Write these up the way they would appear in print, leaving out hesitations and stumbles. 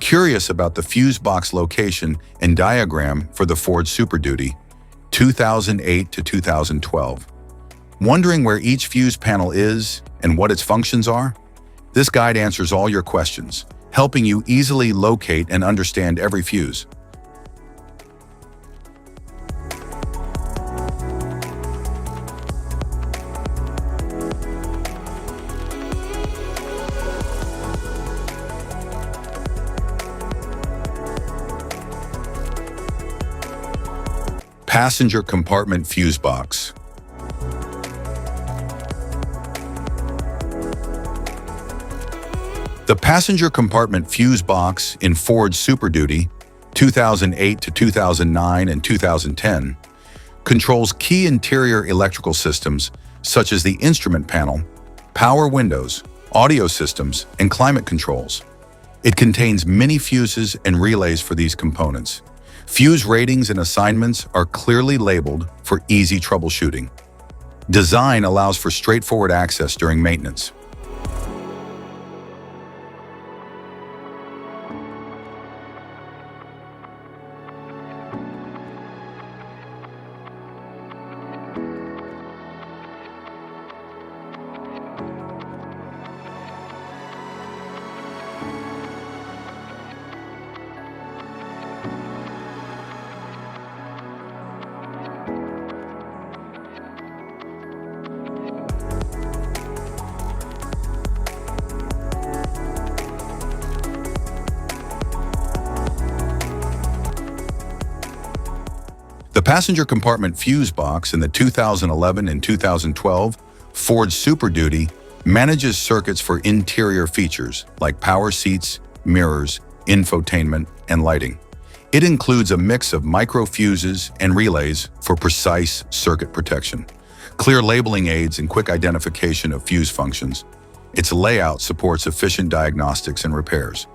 Curious about the fuse box location and diagram for the Ford Super Duty 2008 to 2012? Wondering where each fuse panel is and what its functions are? This guide answers all your questions, helping you easily locate and understand every fuse. Passenger compartment fuse box. The passenger compartment fuse box in Ford Super Duty 2008 to 2009 and 2010 controls key interior electrical systems such as the instrument panel, power windows, audio systems, and climate controls. It contains many fuses and relays for these components. Fuse ratings and assignments are clearly labeled for easy troubleshooting. Design allows for straightforward access during maintenance. The passenger compartment fuse box in the 2011 and 2012 Ford Super Duty manages circuits for interior features like power seats, mirrors, infotainment, and lighting. It includes a mix of micro fuses and relays for precise circuit protection, clear labeling aids, and quick identification of fuse functions. Its layout supports efficient diagnostics and repairs.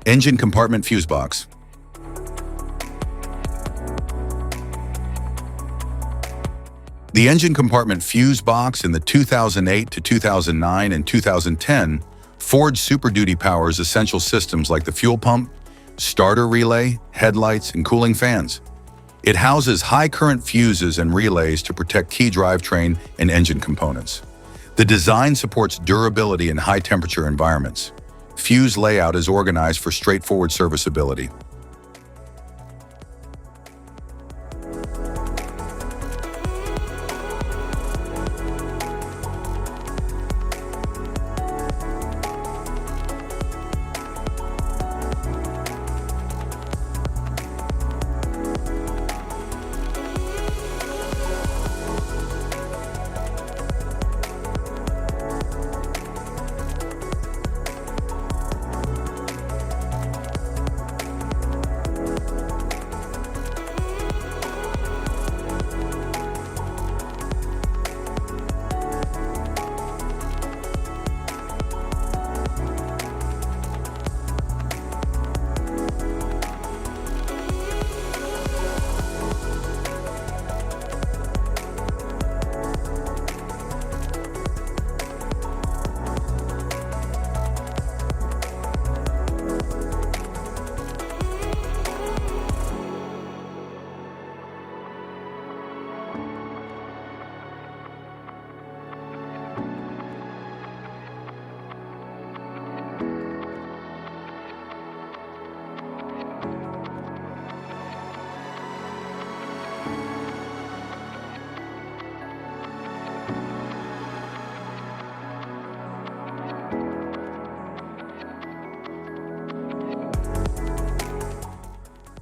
Engine compartment fuse box. The engine compartment fuse box in the 2008 to 2009 and 2010 Ford Super Duty powers essential systems like the fuel pump, starter relay, headlights, and cooling fans. It houses high current fuses and relays to protect key drivetrain and engine components. The design supports durability in high temperature environments. Fuse layout is organized for straightforward serviceability.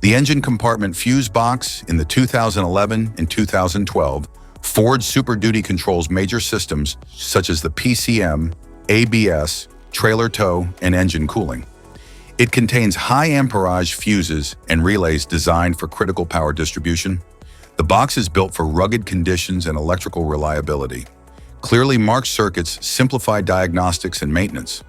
The engine compartment fuse box in the 2011 and 2012 Ford Super Duty controls major systems such as the PCM, ABS, trailer tow, and engine cooling. It contains high amperage fuses and relays designed for critical power distribution. The box is built for rugged conditions and electrical reliability. Clearly marked circuits simplify diagnostics and maintenance.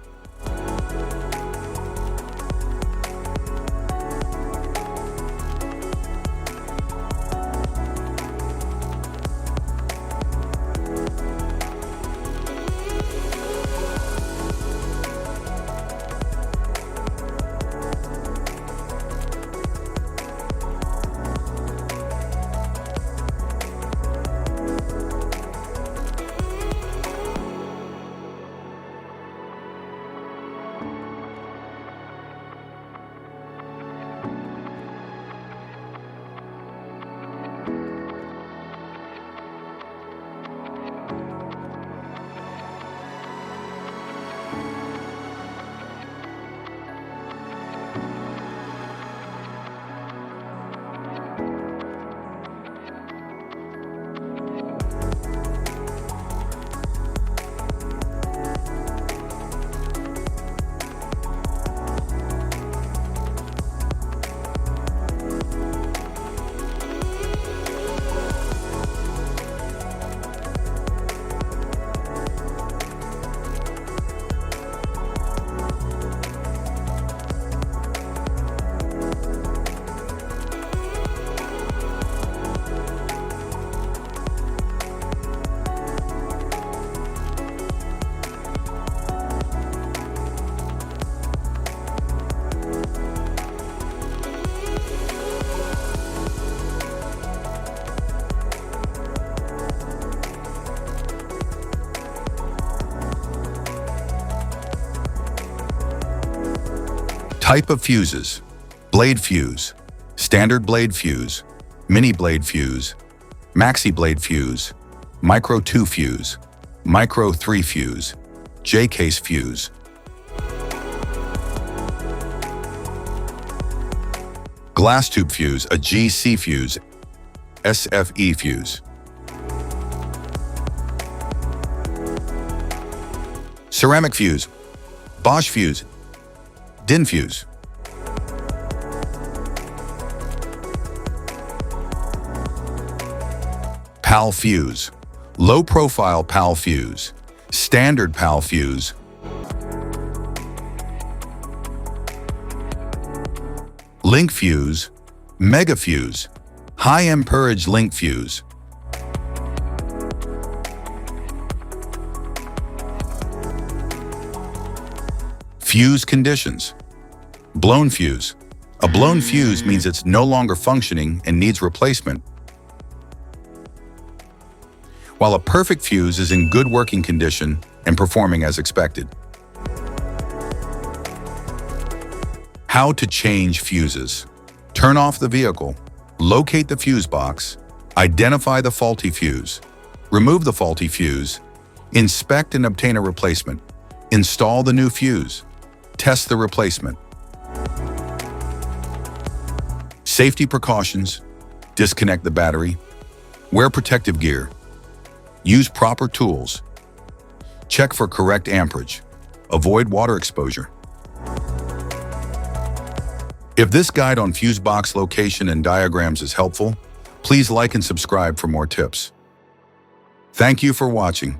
Type of fuses: blade fuse, standard blade fuse, mini blade fuse, maxi blade fuse, micro 2 fuse, micro 3 fuse, J-case fuse. Glass tube fuse, a GC fuse, SFE fuse. Ceramic fuse, Bosch fuse, DIN fuse. PAL fuse, low profile PAL fuse, standard PAL fuse. Link fuse, mega fuse, high amperage link fuse. Fuse conditions. Blown fuse. A blown fuse means it's no longer functioning and needs replacement, while a perfect fuse is in good working condition and performing as expected. How to change fuses. Turn off the vehicle, locate the fuse box, identify the faulty fuse, remove the faulty fuse, inspect and obtain a replacement, install the new fuse, test the replacement. Safety precautions: disconnect the battery, wear protective gear, use proper tools, check for correct amperage, avoid water exposure. If this guide on fuse box location and diagrams is helpful, please like and subscribe for more tips. Thank you for watching.